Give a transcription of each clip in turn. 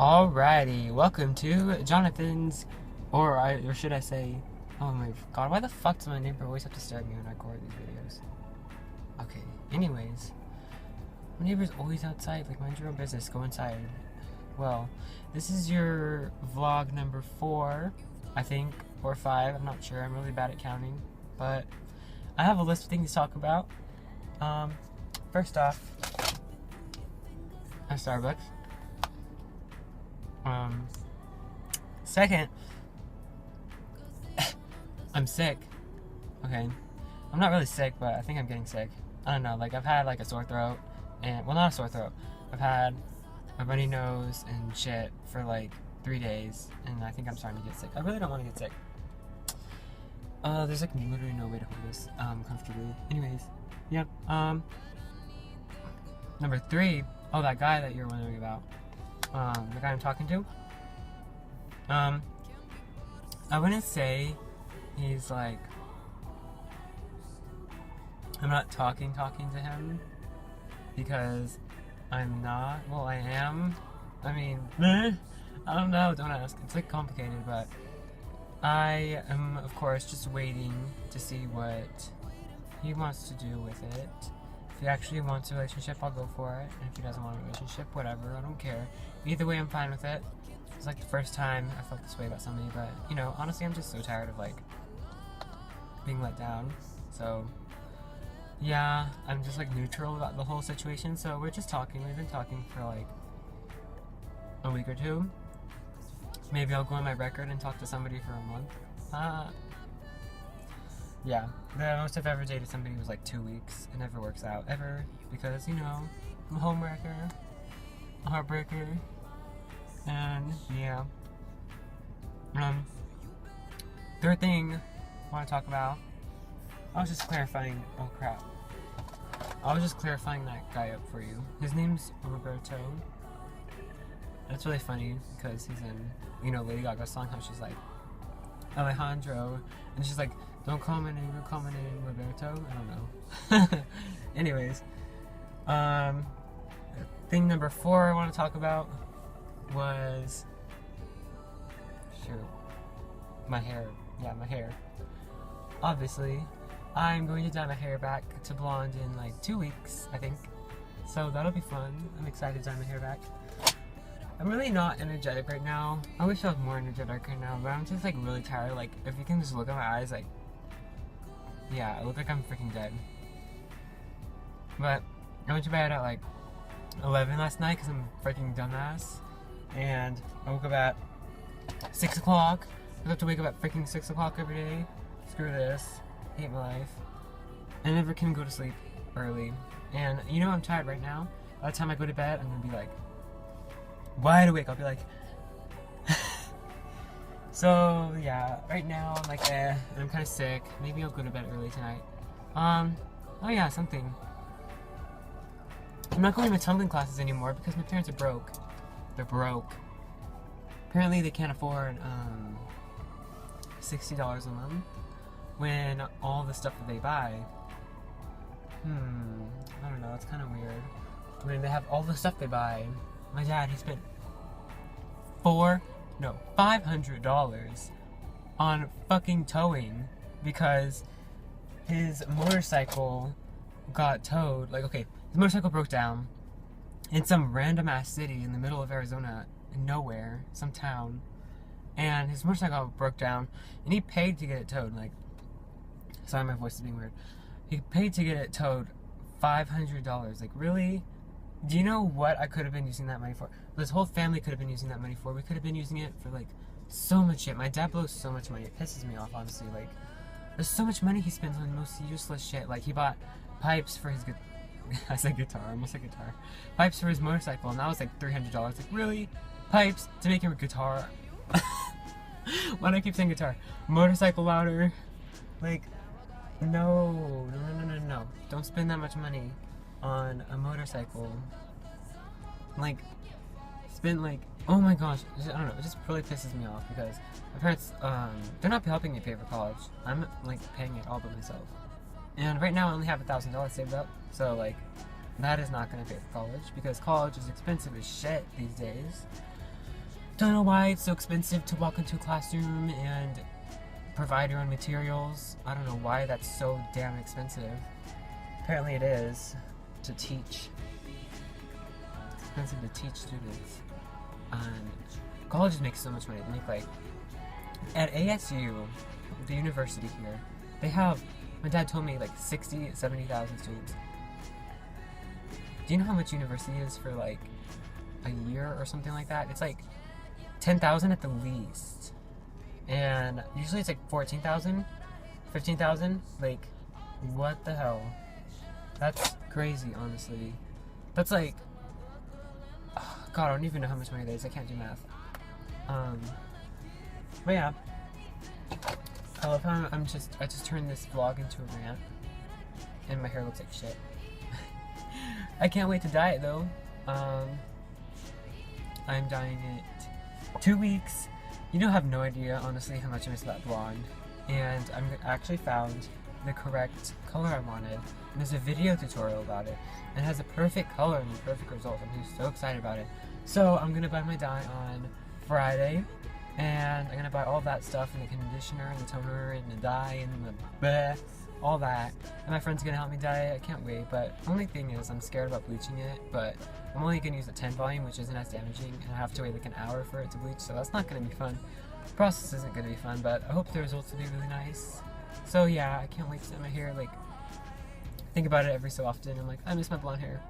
Alrighty, welcome to Jonathan's, or should I say, oh my god, why the fuck does my neighbor always have to stare at me when I record these videos? Okay, anyways, my neighbor's always outside, like mind your own business, go inside. Well, this is your vlog number 4, I think, or 5, I'm not sure, I'm really bad at counting, but I have a list of things to talk about. First off, at Starbucks. Second, I'm sick. Okay. I'm not really sick, but I think I'm getting sick. I don't know, like I've had like a sore throat and, well, not a sore throat. I've had a runny nose and shit for like 3 days and I think I'm starting to get sick. I really don't want to get sick. There's like literally no way to hold this comfortably. Anyways, yep. Number 3, oh, that guy that you're wondering about. The guy I'm talking to. I wouldn't say he's like, I'm not talking to him, because I'm not, well, I am, I mean, I don't know, don't ask, it's like complicated, but I am, of course, just waiting to see what he wants to do with it. If he actually wants a relationship, I'll go for it, and if he doesn't want a relationship, whatever, I don't care. Either way, I'm fine with it. It's like the first time I felt this way about somebody, but, you know, honestly, I'm just so tired of, like, being let down. So, yeah, I'm just, like, neutral about the whole situation, so we're just talking. We've been talking for, like, a week or 2. Maybe I'll go on my record and talk to somebody for a month. Yeah, the most I've ever dated somebody was, like, 2 weeks. It never works out, ever, because, you know, I'm a homewrecker, a heartbreaker. And yeah. Third thing I want to talk about. I was just clarifying. Oh crap! I was just clarifying that guy up for you. His name's Roberto. That's really funny because he's in, you know, Lady Gaga's song. How she's like Alejandro, and she's like, "Don't call my name, don't call my name, Roberto." I don't know. Anyways, thing number 4 I want to talk about was, shoot, my hair. Yeah, my hair. Obviously, I'm going to dye my hair back to blonde in like 2 weeks, I think. So that'll be fun. I'm excited to dye my hair back. I'm really not energetic right now. I wish I was more energetic right now, but I'm just like really tired. Like, if you can just look at my eyes, like, yeah, I look like I'm freaking dead. But I went to bed at like 11 last night because I'm a freaking dumbass. And I woke up at 6 o'clock. I have to wake up at freaking 6 o'clock every day. Screw this. Hate my life. I never can go to sleep early. And you know I'm tired right now. By the time I go to bed, I'm gonna be like wide awake. I'll be like so yeah, right now I'm like I'm kinda sick. Maybe I'll go to bed early tonight. Oh yeah, something. I'm not going to tumbling classes anymore because my parents are broke. They're broke. Apparently they can't afford $60 a month when all the stuff that they buy, I don't know, it's kind of weird. When they have all the stuff they buy, my dad, he spent $500 on fucking towing because his motorcycle got towed. Like, okay, his motorcycle broke down in some random ass city in the middle of Arizona, nowhere, some town, and his motorcycle broke down, and he paid to get it towed. Like, sorry, my voice is being weird. He paid to get it towed $500. Like, really? Do you know what I could have been using that money for? This whole family could have been using that money for. We could have been using it for like so much shit. My dad blows so much money. It pisses me off, honestly. Like, there's so much money he spends on the most useless shit. Like, he bought pipes for his I said guitar, I almost said guitar. Pipes for his motorcycle, and that was like $300. Like, really? Pipes to make him a guitar? Why do I keep saying guitar? Motorcycle louder? Like, no. Don't spend that much money on a motorcycle. Like, spend like, oh my gosh, I don't know, it just really pisses me off because my parents, they're not helping me pay for college. I'm like paying it all by myself. And right now I only have $1,000 saved up, so like, that is not going to pay for college because college is expensive as shit these days. Don't know why it's so expensive to walk into a classroom and provide your own materials. I don't know why that's so damn expensive. Apparently it is to teach. It's expensive to teach students. Colleges make so much money. They make like, at ASU, the university here, they have, my dad told me, like 60,000, 70,000 students. Do you know how much university is for like a year or something like that? It's like 10,000 at the least. And usually it's like 14,000, 15,000. Like, what the hell? That's crazy, honestly. That's like, oh, God, I don't even know how much money that is. I can't do math. But yeah. I love how I just turned this vlog into a rant. And my hair looks like shit. I can't wait to dye it though. I'm dyeing it 2 weeks. You don't have no idea, honestly, how much I miss that blonde. And I actually found the correct color I wanted. And there's a video tutorial about it. And it has a perfect color and the perfect result. I'm just so excited about it. So I'm gonna buy my dye on Friday. And I'm gonna buy all that stuff, and the conditioner, and the toner, and the dye, and the bleh, all that. And my friend's gonna help me dye it. I can't wait. But the only thing is, I'm scared about bleaching it. But I'm only gonna use a 10 volume, which isn't as damaging, and I have to wait like an hour for it to bleach. So that's not gonna be fun. The process isn't gonna be fun, but I hope the results will be really nice. So yeah, I can't wait to set my hair. Like, think about it every so often. I'm like, I miss my blonde hair.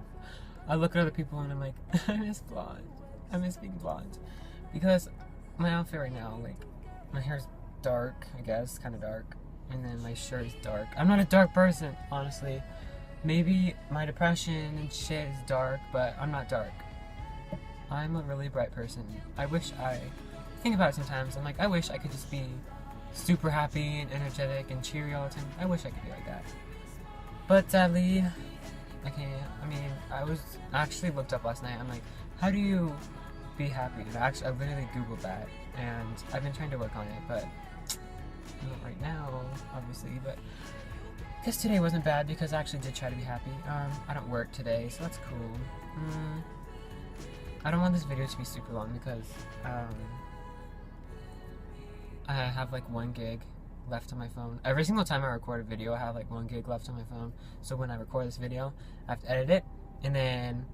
I look at other people and I'm like, I miss blonde. I miss being blonde. Because my outfit right now, like, my hair's dark, I guess, kind of dark, and then my shirt is dark. I'm not a dark person, honestly. Maybe my depression and shit is dark, but I'm not dark. I'm a really bright person. I think about it sometimes. I'm like, I wish I could just be super happy and energetic and cheery all the time. I wish I could be like that. But sadly, I can't. I mean, I actually looked up last night. I'm like, how do you be happy? And I literally Googled that, and I've been trying to work on it, but not right now, obviously. But because today wasn't bad, because I actually did try to be happy. I don't work today, so that's cool. I don't want this video to be super long because I have like 1 gig left on my phone. Every single time I record a video, I have like 1 gig left on my phone. So when I record this video, I have to edit it, and then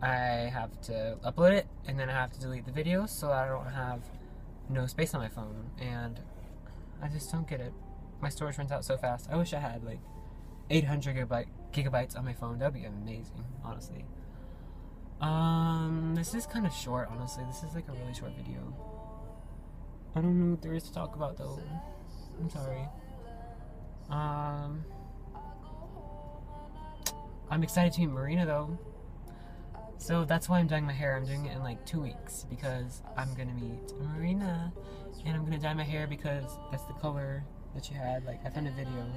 I have to upload it, and then I have to delete the video so I don't have no space on my phone. And I just don't get it. My storage runs out so fast. I wish I had like 800 gigabytes on my phone. That would be amazing, honestly. This is kind of short, honestly. This is like a really short video. I don't know what there is to talk about though. I'm sorry. I'm excited to meet Marina though. So that's why I'm dyeing my hair. I'm doing it in like 2 weeks because I'm gonna meet Marina, and I'm gonna dye my hair because that's the color that she had. Like, I found a video.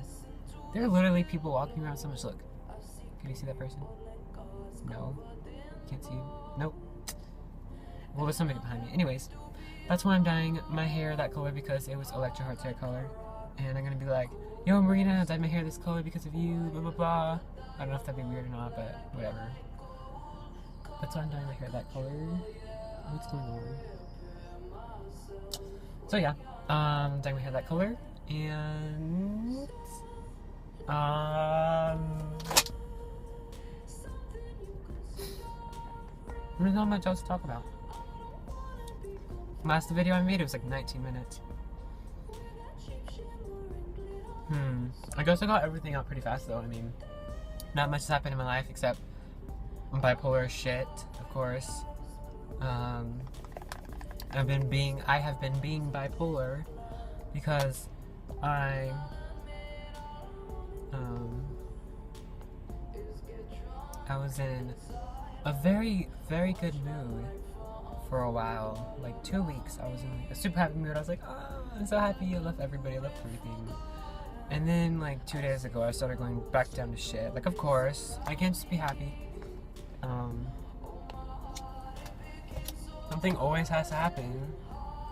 There are literally people walking around so much. Look, can you see that person? No, can't see you. Nope. Well, there's somebody behind me. Anyways, that's why I'm dyeing my hair that color, because it was Electra Heart's hair color, and I'm gonna be like, yo Marina, I dyed my hair this color because of you, blah blah blah. I don't know if that'd be weird or not, but whatever. That's why I'm dyeing my hair that color. What's going on? So yeah, dyeing my hair that color, and I don't know much else to talk about. Last video I made, it was like 19 minutes. I guess I got everything out pretty fast though. I mean, not much has happened in my life except bipolar shit, of course. I have been being bipolar because I was in a very, very good mood for a while. Like 2 weeks, I was in a super happy mood. I was like, oh, I'm so happy. I love everybody. I love everything. And then like 2 days ago, I started going back down to shit. Like, of course, I can't just be happy. Something always has to happen.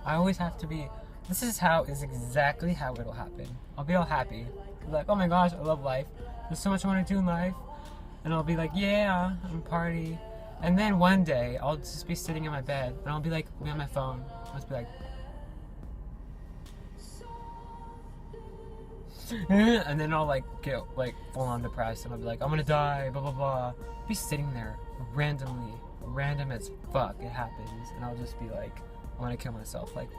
I always have to be. This is exactly how it'll happen. I'll be all happy, like, oh my gosh, I love life. There's so much I want to do in life, and I'll be like, yeah, I'm party. And then one day, I'll just be sitting in my bed, and I'll be like, on my phone. I'll just be like, and then I'll like get like full on depressed, and I'll be like, I'm gonna die, blah blah blah. Be sitting there randomly, random as fuck. It happens, and I'll just be like, I want to kill myself, like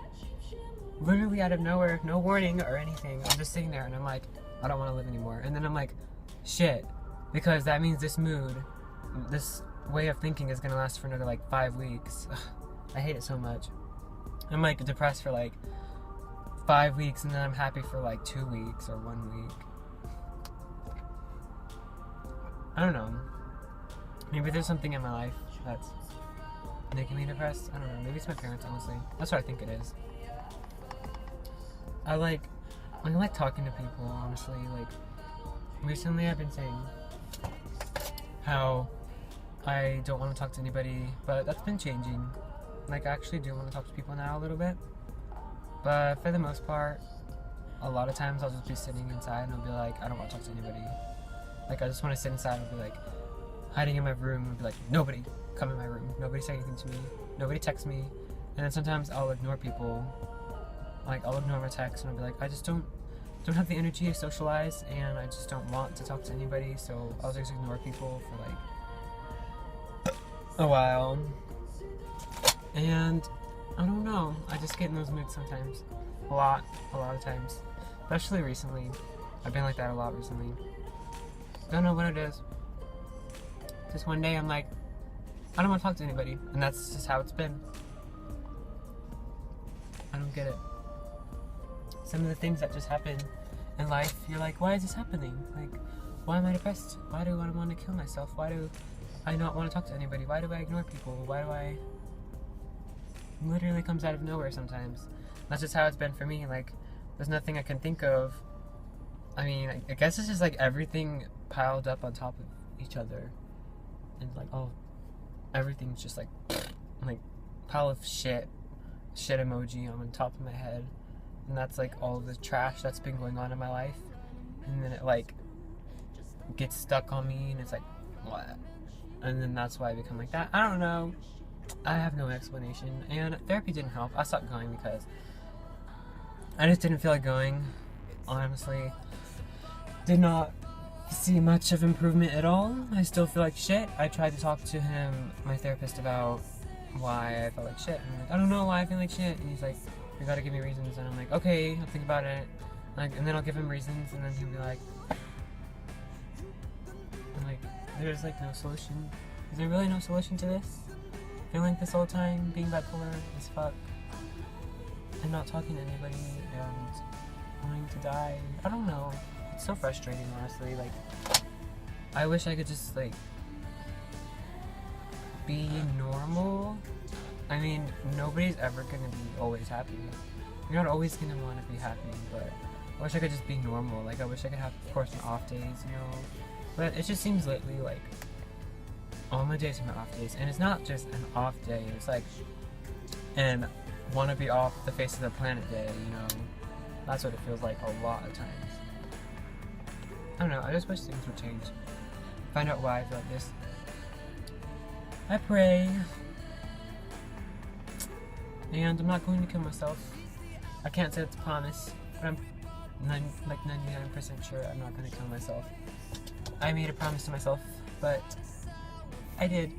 literally out of nowhere, no warning or anything. I'm just sitting there, and I'm like, I don't want to live anymore. And then I'm like, shit, because that means this mood, this way of thinking is gonna last for another like 5 weeks. Ugh, I hate it so much. I'm like depressed for like 5 weeks, and then I'm happy for like 2 weeks or 1 week. I don't know. Maybe there's something in my life that's making me depressed. I don't know. Maybe it's my parents, honestly. That's what I think it is. I like talking to people, honestly. Like, recently I've been saying how I don't want to talk to anybody, but that's been changing. Like, I actually do want to talk to people now a little bit. But for the most part, a lot of times I'll just be sitting inside and I'll be like, I don't want to talk to anybody. Like, I just want to sit inside and be like, hiding in my room and be like, nobody come in my room. Nobody say anything to me. Nobody text me. And then sometimes I'll ignore people. Like, I'll ignore my texts and I'll be like, I just don't have the energy to socialize, and I just don't want to talk to anybody, so I'll just ignore people for like a while. And I don't know, I just get in those moods sometimes. A lot of times. Especially recently. I've been like that a lot recently. Don't know what it is. Just one day I'm like, I don't want to talk to anybody, and that's just how it's been. I don't get it. Some of the things that just happen in life, you're like, why is this happening? Like, why am I depressed? Why do I want to kill myself? Why do I not want to talk to anybody? Why do I ignore people? Why do I... Literally comes out of nowhere sometimes. That's just how it's been for me. Like, there's nothing I can think of. I mean, I guess it's just like everything piled up on top of each other. And like, oh, everything's just like pile of shit emoji on top of my head. And that's like all of the trash that's been going on in my life. And then it like gets stuck on me, and it's like, what? And then that's why I become like that. I don't know. I have no explanation. And therapy didn't help. I stopped going because I just didn't feel like going. Honestly, did not see much of improvement at all. I still feel like shit. I tried to talk to him, my therapist, about why I felt like shit. And I'm like, I don't know why I feel like shit. And he's like, you gotta give me reasons. And I'm like, okay, I'll think about it. Like, and then I'll give him reasons, and then he'll be like, there's like no solution. Is there really no solution to this? Feeling this all the time, being bipolar as fuck, and not talking to anybody, and wanting to die. I don't know. It's so frustrating, honestly. Like, I wish I could just like be normal. I mean, nobody's ever gonna be always happy. You're not always gonna want to be happy, but I wish I could just be normal. Like, I wish I could have, of course, my off days, you know. But it just seems lately like all my days are my off days, and it's not just an off day. It's like an wanna be off the face of the planet day, you know. That's what it feels like a lot of times. I don't know. I just wish things would change. Find out why I feel like this. I pray. And I'm not going to kill myself. I can't say it's a promise, but I'm 99% sure I'm not going to kill myself. I made a promise to myself, but I did.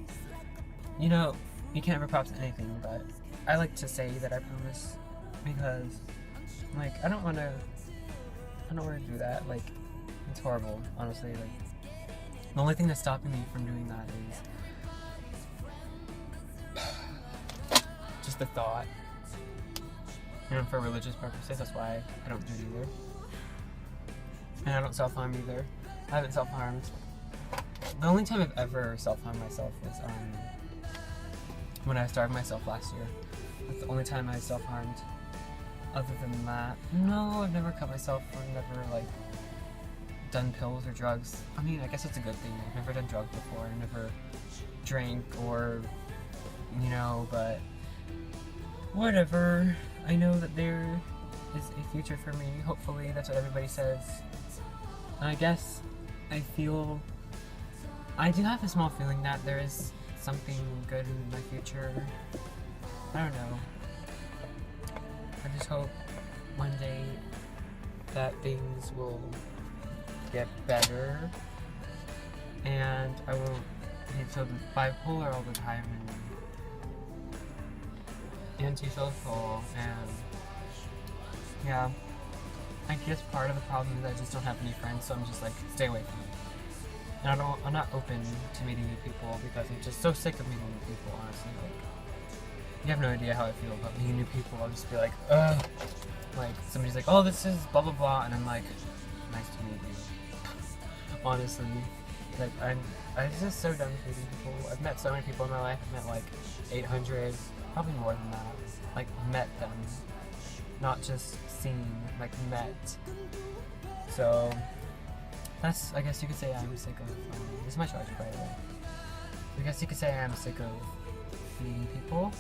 You know, you can't ever promise anything, but I like to say that I promise because, like, I don't want to do that. Like, it's horrible, honestly. Like, the only thing that's stopping me from doing that is just the thought. And for religious purposes, that's why I don't do it either. And I don't self-harm either. I haven't self-harmed. The only time I've ever self-harmed myself was when I starved myself last year. That's the only time I self-harmed. Other than that, no, I've never cut myself. I've never, like, done pills or drugs. I mean, I guess it's a good thing. I've never done drugs before. I never drank or, you know, but whatever. I know that there is a future for me. Hopefully, that's what everybody says. And I guess I do have a small feeling that there is something good in my future. I don't know. I just hope one day that things will get better and I won't be so bipolar all the time and antisocial, and yeah, I guess part of the problem is I just don't have any friends, so I'm just like, stay away from it. And I'm not open to meeting new people because I'm just so sick of meeting new people, honestly. Like, you have no idea how I feel about meeting new people. I'll just be like, ugh. Like, somebody's like, oh, this is blah blah blah, and I'm like, nice to meet you. Honestly. Like, I'm just so done with meeting people. I've met so many people in my life. I've met like 800, probably more than that. Like, met them. Not just seen, like, met. So, that's, I guess you could say I'm sick of, this is my charger, by the way. I guess you could say I'm sick of meeting people.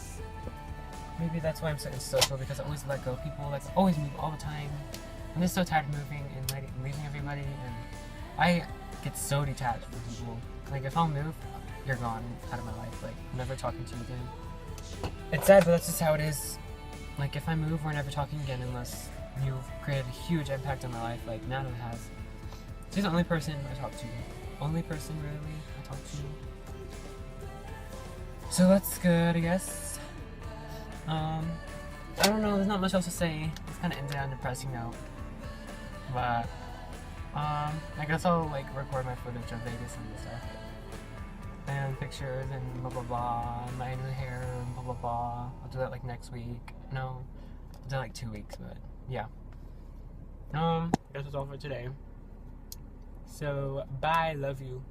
Maybe that's why I'm so antisocial, because I always let go of people, like, always move all the time. I'm just so tired of moving and leaving everybody, and I get so detached from people. Like, if I'll move, you're gone out of my life. Like, I'm never talking to you again. It's sad, but that's just how it is. Like, if I move, we're never talking again unless you've created a huge impact on my life, like Nana has. She's the only person I talk to. Only person, really, I talk to. So that's good, I guess. I don't know, there's not much else to say. It's kind of ended on a depressing note. But, I guess I'll, like, record my footage of Vegas and stuff. And pictures and blah blah blah, and my new hair and blah blah blah. I'll do that, like, next week. No, I'll do it, like, 2 weeks, but, yeah. I guess that's all for today. So, bye, love you.